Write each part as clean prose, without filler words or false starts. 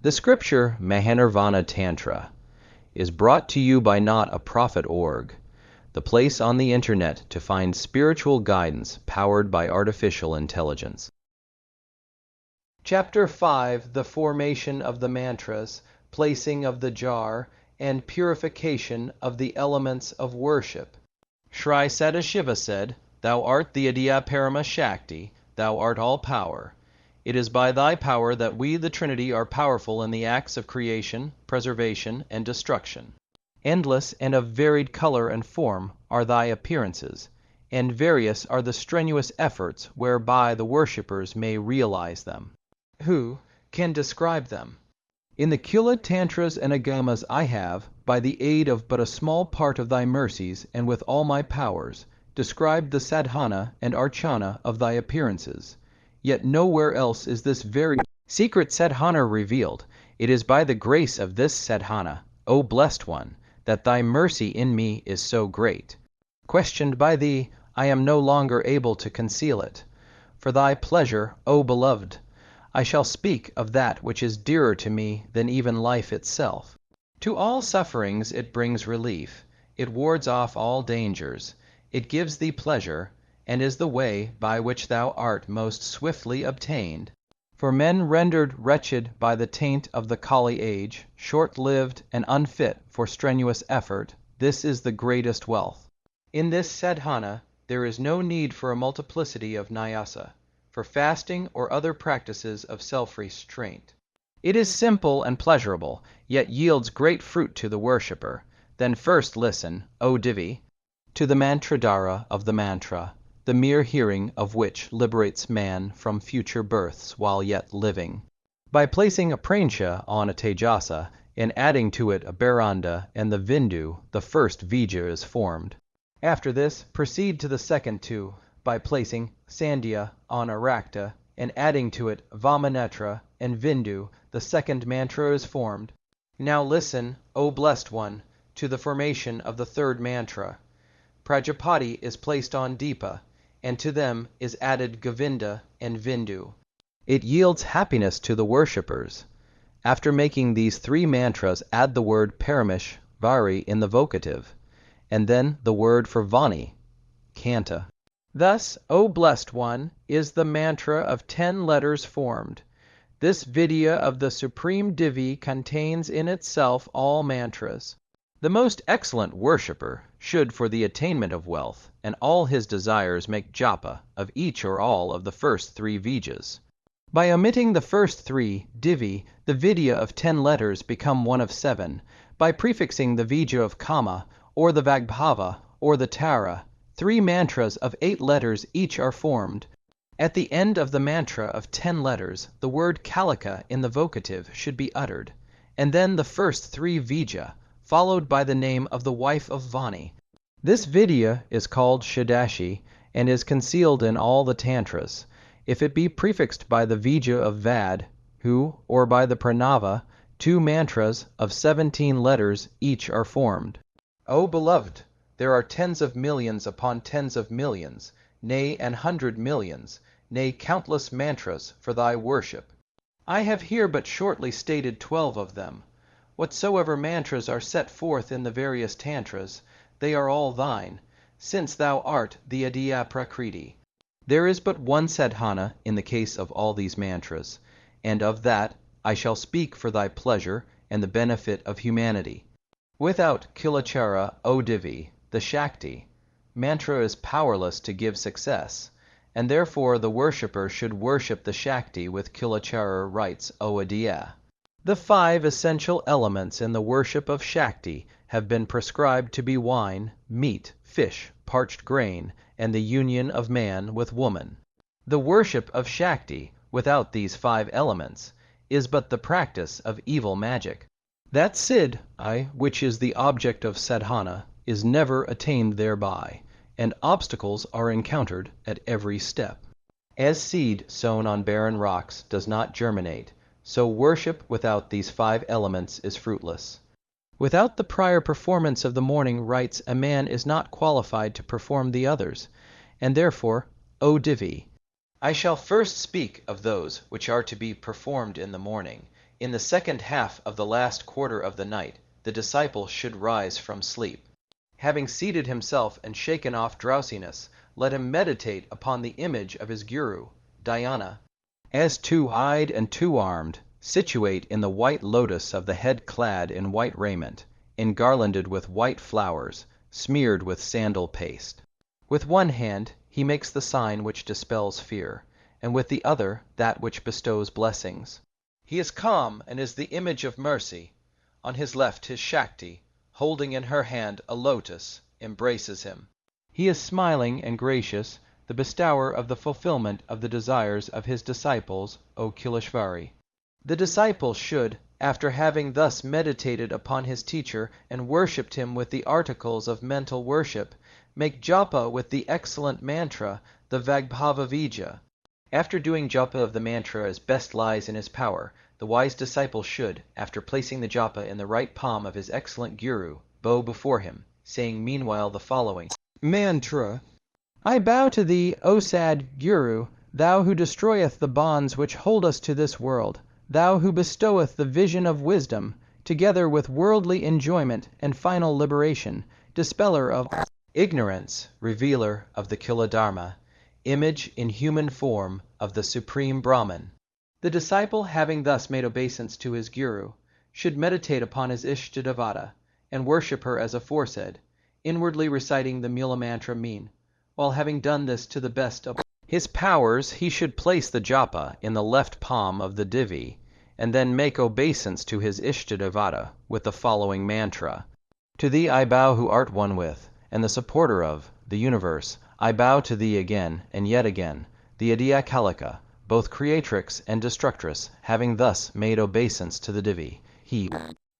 The scripture Mahanirvana Tantra is brought to you by Not a Prophet Org, the place on the internet to find spiritual guidance powered by artificial intelligence. Chapter 5: The Formation of the Mantras, Placing of the Jar, and Purification of the Elements of Worship. Shri Sadashiva said, "Thou art the Adya Parama Shakti, thou art all power. It is by thy power that we, the Trinity, are powerful in the acts of creation, preservation, and destruction. Endless and of varied color and form are thy appearances, and various are the strenuous efforts whereby the worshippers may realize them. Who can describe them? In the Kula Tantras and Agamas I have, by the aid of but a small part of thy mercies and with all my powers, described the sadhana and archana of thy appearances. Yet nowhere else is this very secret sadhana revealed. It is by the grace of this sadhana, O Blessed One, that thy mercy in me is so great. Questioned by thee, I am no longer able to conceal it. For thy pleasure, O Beloved, I shall speak of that which is dearer to me than even life itself. To all sufferings it brings relief. It wards off all dangers. It gives thee pleasure, and is the way by which thou art most swiftly obtained. For men rendered wretched by the taint of the Kali age, short-lived and unfit for strenuous effort, this is the greatest wealth. In this sadhana there is no need for a multiplicity of nyasa, for fasting or other practices of self-restraint. It is simple and pleasurable, yet yields great fruit to the worshipper. Then first listen, O Devi, to the mantradhara of the mantra, the mere hearing of which liberates man from future births while yet living. By placing a Pranesha on a Taijasa and adding to it a Bherunda and the Vindu, the first vija is formed. After this, proceed to the second two, by placing Sandhya on a Rakta and adding to it Vamanetra and Vindu, the second mantra is formed. Now listen, O Blessed One, to the formation of the third mantra. Prajapati is placed on Deepa, and to them is added Govinda and Vindu. It yields happiness to the worshippers. After making these three mantras, add the word Paramish, Vari, in the vocative, and then the word for Vani, Kanta. Thus, O Blessed One, is the mantra of 10 letters formed. This Vidya of the Supreme Devi contains in itself all mantras. The most excellent worshipper should, for the attainment of wealth and all his desires, make japa of each or all of the first 3 vijas. By omitting the first 3, Divi, the Vidya of 10 letters, become one of 7. By prefixing the Vija of Kama, or the Vagbhava, or the Tara, 3 mantras of 8 letters each are formed. At the end of the mantra of 10 letters, the word Kalika in the vocative should be uttered, and then the first 3 vija, followed by the name of the wife of Vani. This Vidya is called Shodashi and is concealed in all the tantras. If it be prefixed by the Vija of Vad, who, or by the Pranava, 2 mantras of 17 letters each are formed. O Beloved, there are tens of millions upon tens of millions, nay, 100 millions, nay, countless mantras for thy worship. I have here but shortly stated 12 of them. Whatsoever mantras are set forth in the various tantras, they are all thine, since thou art the Adya Prakriti. There is but one sadhana in the case of all these mantras, and of that I shall speak for thy pleasure and the benefit of humanity. Without Kulachara, O Devi, the Shakti, mantra is powerless to give success, and therefore the worshipper should worship the Shakti with Kulachara rites, O Adya. The 5 essential elements in the worship of Shakti have been prescribed to be wine, meat, fish, parched grain, and the union of man with woman. The worship of Shakti, without these 5 elements, is but the practice of evil magic. That siddhi, which is the object of sadhana, is never attained thereby, and obstacles are encountered at every step. As seed sown on barren rocks does not germinate, so worship without these 5 elements is fruitless. Without the prior performance of the morning rites, a man is not qualified to perform the others, and therefore, O Devi, I shall first speak of those which are to be performed in the morning, In the second half of the last quarter of the night, the disciple should rise from sleep. Having seated himself and shaken off drowsiness, let him meditate upon the image of his guru, Dhyana, as two-eyed and two-armed, situate in the white lotus of the head clad in white raiment, engarlanded with white flowers, smeared with sandal paste. With one hand he makes the sign which dispels fear, and with the other that which bestows blessings. He is calm and is the image of mercy. On his left his Shakti, holding in her hand a lotus, embraces him. He is smiling and gracious, the bestower of the fulfillment of the desires of his disciples, O Kileshvari. The disciple should, after having thus meditated upon his teacher and worshipped him with the articles of mental worship, make japa with the excellent mantra, the Vagbhava-Vija. After doing japa of the mantra as best lies in his power, the wise disciple should, after placing the japa in the right palm of his excellent guru, bow before him, saying meanwhile the following mantra: I bow to thee, O sad Guru, thou who destroyeth the bonds which hold us to this world, thou who bestoweth the vision of wisdom, together with worldly enjoyment and final liberation, dispeller of ignorance, revealer of the Kila Dharma, image in human form of the Supreme Brahman. The disciple, having thus made obeisance to his Guru, should meditate upon his Ishta-devata, and worship her as aforesaid, inwardly reciting the Mula mantra mean. While having done this to the best of his powers, he should place the japa in the left palm of the Devi, and then make obeisance to his Ishta-devata with the following mantra: To thee I bow who art one with, and the supporter of, the universe. I bow to thee again, and yet again, the Adya Kalika, both creatrix and destructress. Having thus made obeisance to the Devi, he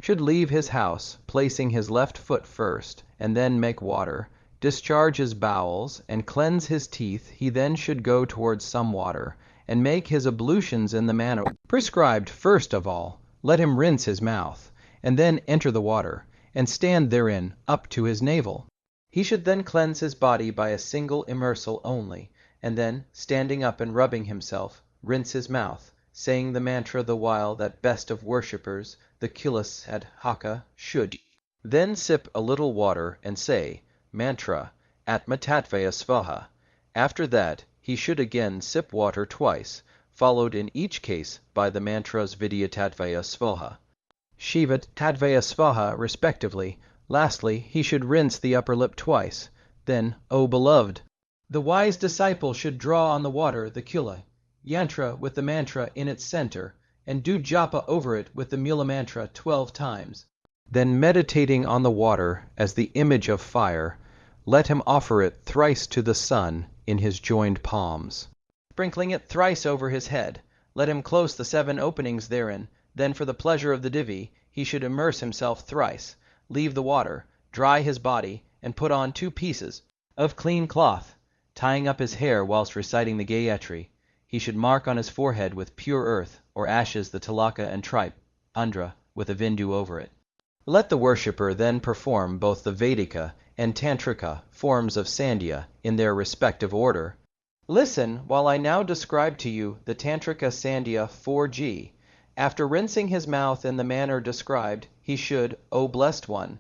should leave his house, placing his left foot first, and then make water, discharge his bowels, and cleanse his teeth. He then should go towards some water, and make his ablutions in the manner prescribed. First of all, let him rinse his mouth, and then enter the water, and stand therein up to his navel. He should then cleanse his body by a single immersal only, and then, standing up and rubbing himself, rinse his mouth, saying the mantra the while that best of worshippers, the Kilasadhaka, should. Then sip a little water and say, mantra, Atma-tattvaya Svaha. After that, he should again sip water twice, followed in each case by the mantras Vidya-tattvaya Svaha, Shiva-tattvaya Svaha, respectively. Lastly, he should rinse the upper lip twice. Then, O beloved, the wise disciple should draw on the water the Kila yantra with the mantra in its center, and do japa over it with the Mula mantra 12 times. Then, meditating on the water as the image of fire, let him offer it thrice to the sun in his joined palms. Sprinkling it thrice over his head, let him close the 7 openings therein. Then, for the pleasure of the Devi, he should immerse himself thrice, leave the water, dry his body, and put on 2 pieces of clean cloth. Tying up his hair whilst reciting the Gayatri, he should mark on his forehead with pure earth or ashes the tilaka and tripe, andhra, with a vindu over it. Let the worshipper then perform both the Vedika and Tantrika forms of Sandhya in their respective order. Listen while I now describe to you the Tantrika Sandhya 4G. After rinsing his mouth in the manner described, he should, O blessed one,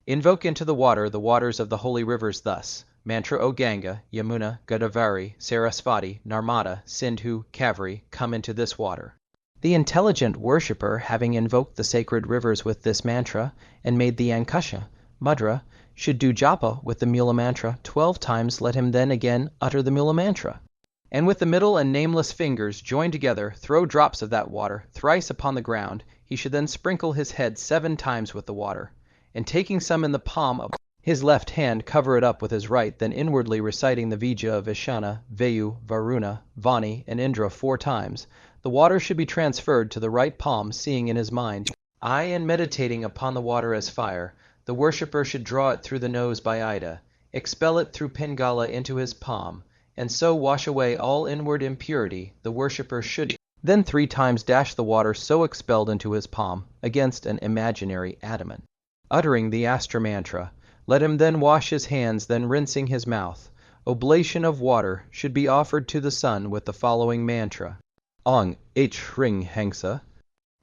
invoke into the waters of the holy rivers thus: mantra, O Ganga, Yamuna, Godavari, Sarasvati, Narmada, Sindhu, Kaveri, come into this water. The intelligent worshipper, having invoked the sacred rivers with this mantra, and made the Ankasha, Mudra, should do japa with the Mula mantra 12 times. Let him then again utter the Mula mantra, and with the middle and nameless fingers joined together, throw drops of that water thrice upon the ground. He should then sprinkle his head 7 times with the water, and taking some in the palm of his left hand, cover it up with his right, then inwardly reciting the Vija of Ishana, Vayu, Varuna, Vani, and Indra 4 times. The water should be transferred to the right palm, seeing in his mind, I, and meditating upon the water as fire. The worshipper should draw it through the nose by Ida, expel it through Pingala into his palm, and so wash away all inward impurity. The worshipper should then 3 times dash the water so expelled into his palm against an imaginary adamant. Uttering the Astra mantra, let him then wash his hands, then rinsing his mouth. Oblation of water should be offered to the sun with the following mantra: Ong H Ring Hengsa.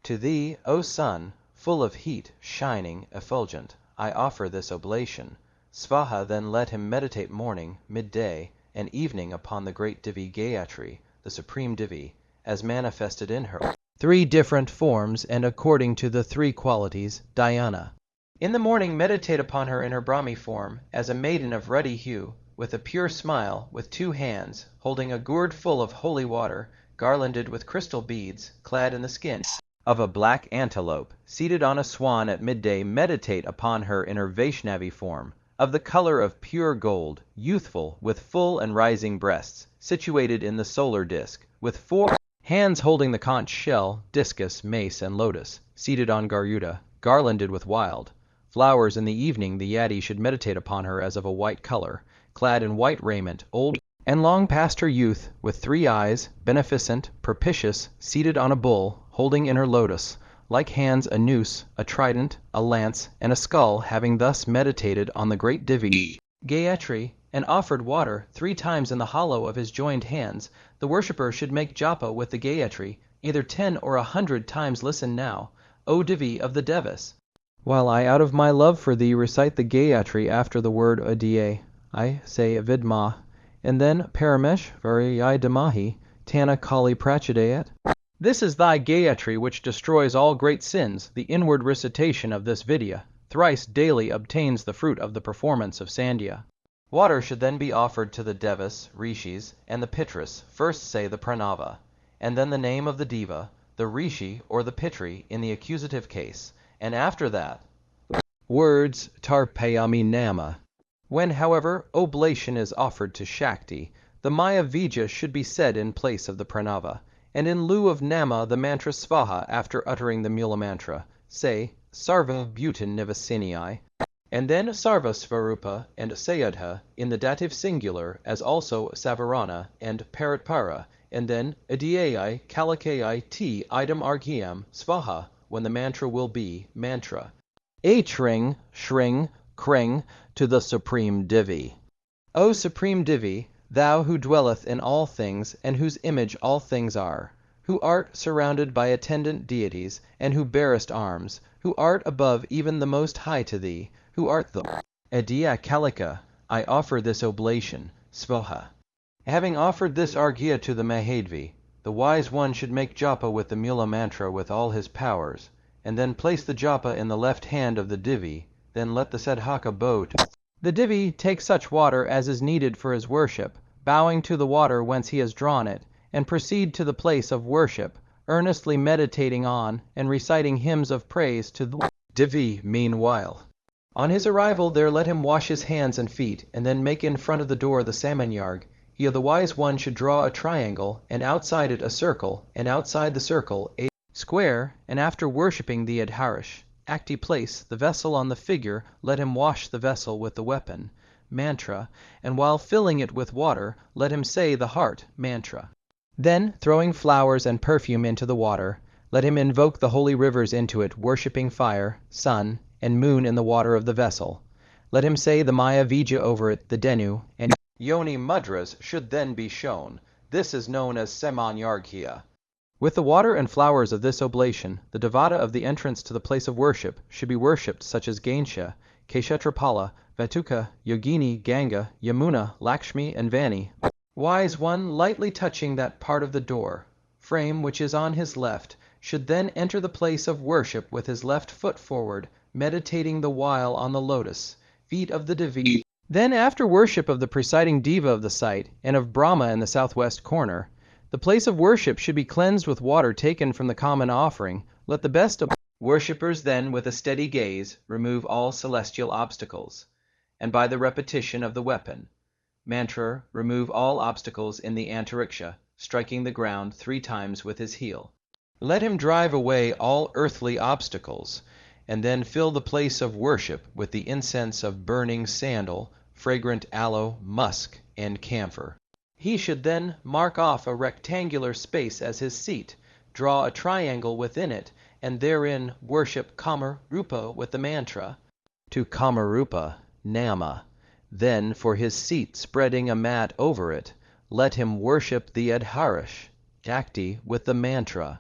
To thee, O sun, full of heat, shining, effulgent, I offer this oblation. Svaha then let him meditate morning, midday, and evening upon the great Devi Gayatri, the Supreme Devi, as manifested in her three different forms and according to the three qualities, dhyana. In the morning meditate upon her in her Brahmi form, as a maiden of ruddy hue, with a pure smile, with two hands, holding a gourd full of holy water, garlanded with crystal beads, clad in the skin of a black antelope, seated on a swan at midday. Meditate upon her in her Vaishnavi form, of the color of pure gold, youthful, with full and rising breasts, situated in the solar disk, with four hands holding the conch shell, discus, mace, and lotus, seated on Garuda, garlanded with wild flowers. In the evening the yati should meditate upon her as of a white color, clad in white raiment, old and long past her youth, with three eyes, beneficent, propitious, seated on a bull, holding in her lotus like hands a noose, a trident, a lance, and a skull. Having thus meditated on the great Devi Gayatri, and offered water 3 times in the hollow of his joined hands, the worshipper should make japa with the Gayatri, either 10 or 100 times. Listen now, O Devi of the Devas, while I out of my love for thee recite the Gayatri after the word Adya. I say Vidma, and then Paramesh Varyai Damahi, Tana Kali Prachadayat. This is thy Gayatri which destroys all great sins. The inward recitation of this Vidya thrice daily obtains the fruit of the performance of Sandhya. Water should then be offered to the Devas, Rishis, and the Pitris. First say the Pranava, and then the name of the Deva, the Rishi or the Pitri in the accusative case, and after that words Tarpayami Nama. When, however, oblation is offered to Shakti, the Maya-Vija should be said in place of the Pranava, and in lieu of Nama the mantra Svaha. After uttering the Mula mantra, say Sarva Bhutan Nivasinai, and then Sarva Svarupa and Sayadha in the dative singular, as also Savarana and Paratpara, and then Adyai Kalakai T idam Arghyam Svaha when the mantra will be mantra. Atring, Shring, Kreng to the Supreme Devi. O Supreme Devi, thou who dwelleth in all things, and whose image all things are, who art surrounded by attendant deities, and who bearest arms, who art above even the Most High, to thee, who art the Adya Kalika, I offer this oblation, Svaha. Having offered this Arghya to the Mahadvi, the wise one should make japa with the Mula mantra with all his powers, and then place the japa in the left hand of the Devi. Then let the Sadhaka bow to the Devi, take such water as is needed for his worship, bowing to the water whence he has drawn it, and proceed to the place of worship, earnestly meditating on and reciting hymns of praise to the Devi. Meanwhile, on his arrival there let him wash his hands and feet, and then make in front of the door the Samanyarg. He of the wise one should draw a triangle, and outside it a circle, and outside the circle a square, and after worshipping the Adharish, Acti place the vessel on the figure, let him wash the vessel with the weapon, mantra, and while filling it with water, let him say the heart, mantra. Then, throwing flowers and perfume into the water, let him invoke the holy rivers into it, worshipping fire, sun, and moon in the water of the vessel. Let him say the Maya-Vija over it, the Denu, and Yoni Mudras should then be shown. This is known as Samanyarghya. With the water and flowers of this oblation, the devata of the entrance to the place of worship should be worshipped, such as Ganesha, Keshatrapala, Vatuka, Yogini, Ganga, Yamuna, Lakshmi, and Vani. Wise one, lightly touching that part of the door frame which is on his left, should then enter the place of worship with his left foot forward, meditating the while on the lotus feet of the Devi. Then, after worship of the presiding Deva of the site, and of Brahma in the southwest corner, the place of worship should be cleansed with water taken from the common offering. Let the best of worshippers then, with a steady gaze, remove all celestial obstacles, and by the repetition of the weapon, mantra, remove all obstacles in the antariksha, striking the ground 3 times with his heel. Let him drive away all earthly obstacles, and then fill the place of worship with the incense of burning sandal, fragrant aloe, musk, and camphor. He should then mark off a rectangular space as his seat, draw a triangle within it, and therein worship Kama-rupa with the mantra, to Kama-rupa, Nama. Then, for his seat, spreading a mat over it, let him worship the Adharish, Shakti, with the mantra,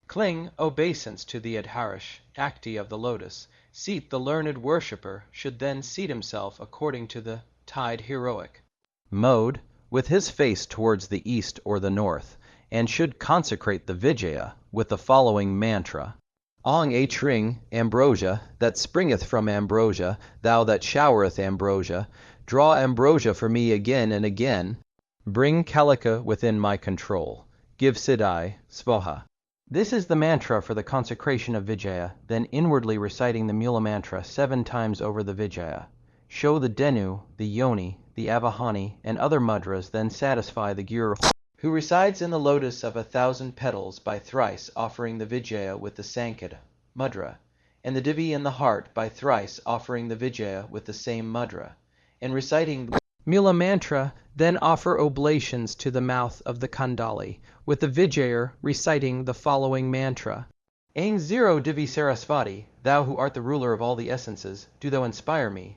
Cling, obeisance to the Adharish, Akti of the lotus. Seat the learned worshipper should then seat himself according to the tide heroic mode, with his face towards the east or the north, and should consecrate the Vijaya with the following mantra. Ong a tring, ambrosia, that springeth from ambrosia, thou that showereth ambrosia, draw ambrosia for me again and again. Bring Kalika within my control. Give Siddhi, Svaha. This is the mantra for the consecration of Vijaya, then inwardly reciting the Mula mantra 7 times over the Vijaya. Show the Denu, the Yoni, the Avahani, and other mudras, then satisfy the Guru, who resides in the lotus of 1,000 petals, by thrice offering the Vijaya with the Sankada mudra, and the Divi in the heart by thrice offering the Vijaya with the same mudra, and reciting the Mula mantra, then offer oblations to the mouth of the Kandali, with the Vijaya reciting the following mantra. Aing 0 Divi Sarasvati, thou who art the ruler of all the essences, do thou inspire me,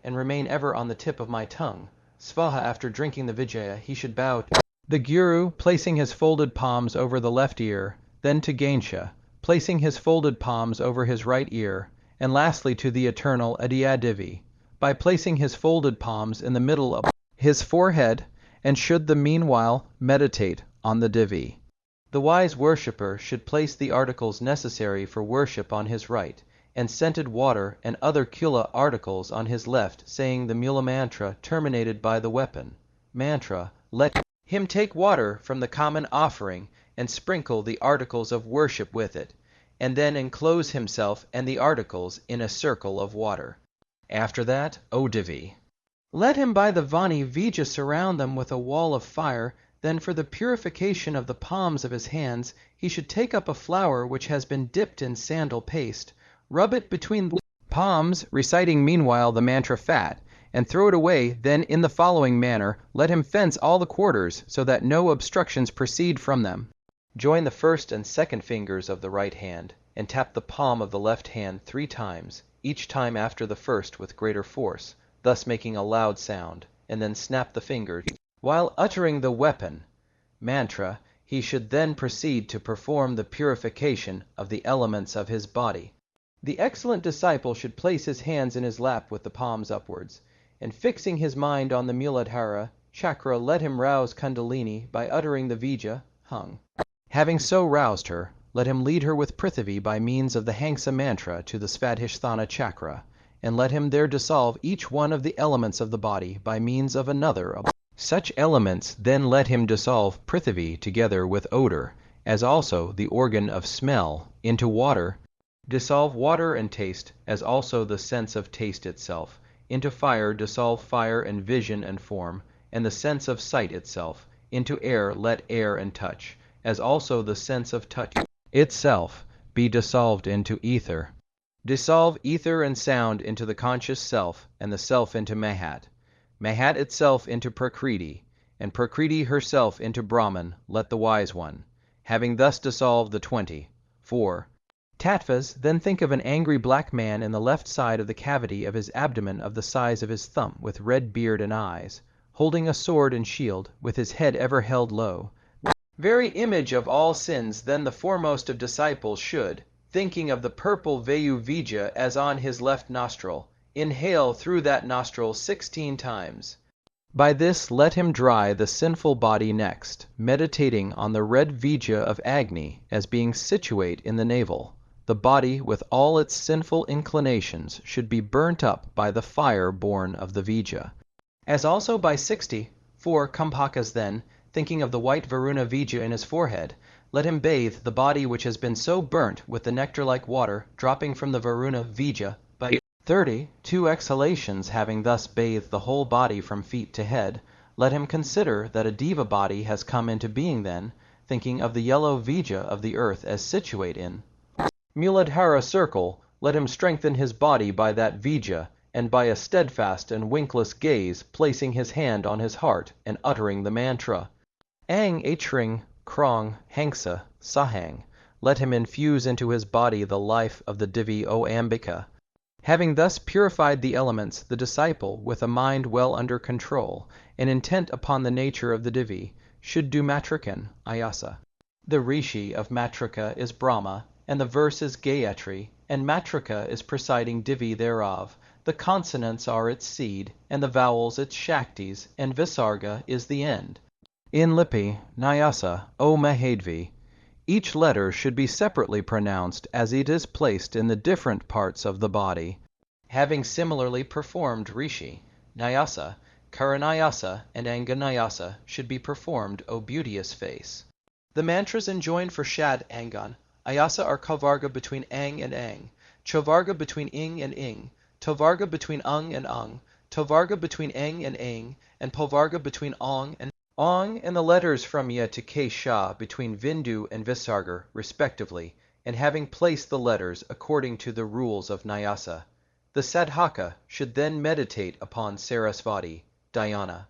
and remain ever on the tip of my tongue. Svaha. After drinking the Vijaya, he should bow to the Guru, placing his folded palms over the left ear, then to Ganesha, placing his folded palms over his right ear, and lastly to the eternal Adya Devi, by placing his folded palms in the middle of his forehead, and should the meanwhile meditate on the Devi. The wise worshipper should place the articles necessary for worship on his right, and scented water and other kula articles on his left, saying the Mula mantra terminated by the weapon. Mantra, let him take water from the common offering and sprinkle the articles of worship with it, and then enclose himself and the articles in a circle of water. After that, O Devi, let him by the Vani-Vija surround them with a wall of fire. Then for the purification of the palms of his hands, he should take up a flower which has been dipped in sandal paste, rub it between the palms, reciting meanwhile the mantra fat, and throw it away. Then in the following manner let him fence all the quarters, so that no obstructions proceed from them. Join the first and second fingers of the right hand, and tap the palm of the left hand 3 times, each time after the first with greater force, thus making a loud sound, and then snap the fingers. While uttering the weapon mantra, he should then proceed to perform the purification of the elements of his body. The excellent disciple should place his hands in his lap with the palms upwards, and fixing his mind on the Muladhara chakra, let him rouse Kundalini by uttering the Vija, hung. Having so roused her, let him lead her with Prithvi by means of the Hangsa mantra to the Svadhisthana chakra, and let him there dissolve each one of the elements of the body by means of another of such elements. Then let him dissolve Prithvi together with odor, as also the organ of smell, into water. Dissolve water and taste, as also the sense of taste itself. Into fire dissolve fire and vision and form, and the sense of sight itself. Into air let air and touch, as also the sense of touch itself, be dissolved into ether. Dissolve ether and sound into the conscious self, and the self into Mahat. Mahat itself into Prakriti, and Prakriti herself into Brahman, let the wise one. Having thus dissolved the 24 tattvas, then think of an angry black man in the left side of the cavity of his abdomen of the size of his thumb, with red beard and eyes, holding a sword and shield, with his head ever held low. Very image of all sins, then the foremost of disciples should, thinking of the purple Vayu-Vija as on his left nostril, inhale through that nostril 16 times. By this let him dry the sinful body next, meditating on the red Vija of Agni as being situate in the navel. The body with all its sinful inclinations should be burnt up by the fire born of the Vija. As also by 64 Kumbhakas then, thinking of the white Varuna Vija in his forehead, let him bathe the body which has been so burnt with the nectar-like water dropping from the Varuna Vija by 32 exhalations. Having thus bathed the whole body from feet to head, let him consider that a Deva body has come into being then, thinking of the yellow Vija of the earth as situate in Muladhara circle. Let him strengthen his body by that Vija, and by a steadfast and winkless gaze, placing his hand on his heart and uttering the mantra Ang Atring Krong Hangsa Sahang, let him infuse into his body the life of the Divi O Ambika. Having thus purified the elements, the disciple, with a mind well under control, and intent upon the nature of the Divi, should do Matrika-nyasa. The Rishi of Matrika is Brahma, and the verse is Gayatri, and Matrika is presiding Devi thereof. The consonants are its seed, and the vowels its Shaktis, and Visarga is the end. In Lippi, Nyasa, O Mahadvi, each letter should be separately pronounced as it is placed in the different parts of the body. Having similarly performed Rishi, Nyasa, Karanyasa, and Anga-nyasa should be performed, O beauteous face. The mantras enjoined for Shad-anga-nyasa are Kavarga between Ang and Ang, Chovarga between Ing and Ing, Tovarga between Ung and Ung, Tovarga between Eng and Ang, and Povarga between Ong and Ong, and the letters from Ya to Kesha between Vindu and Visarga, respectively, and having placed the letters according to the rules of Nyasa. The sadhaka should then meditate upon Sarasvati, Dhyana.